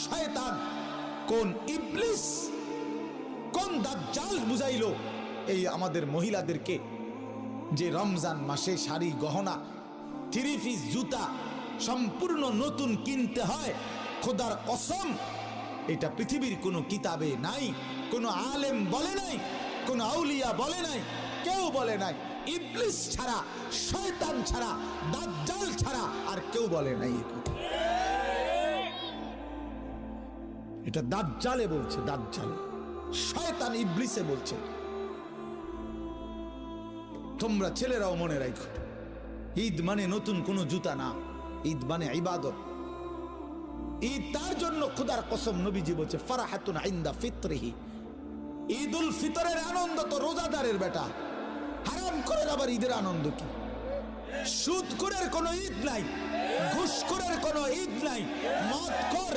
শয়তান, কোন ইবলিস, কোন দাজ্জাল বুঝাইলো এই আমাদের মহিলাদেরকে যে রমজান মাসে শাড়ি গহনা 3 পিস জুতা সম্পূর্ণ নতুন কিনতে হয়? খোদার কসম, এটা পৃথিবীর কোনো কিতাবে নাই, কোনো আলেম বলে নাই, কোনো আউলিয়া বলে নাই, কেউ বলে নাই। ইবলিস ছাড়া, শয়তান ছাড়া, দাজ্জাল ছাড়া আর কেউ বলে নাই। এটা দাজ্জালে বলছে, দাজ্জাল, শয়তান ইবলিসে বলছে। তোমরা ছেলেরাও মনে রাখো, ঈদ মানে নতুন কোনো জুতা না, ঈদ মানে ইবাদত। ঈদ তার জন্য খোদার কসম নবীজি বলছে ফারাহাতুন ইনদা ফিতরিহি, ঈদুল ফিতরের আনন্দ তো রোজাদারের বেটা, হারাম করে আবার ঈদের আনন্দ কি? সুদখোরের কোনো ঈদ নাই, ঘুষখোরের কোনো ঈদ নাই, মদখোর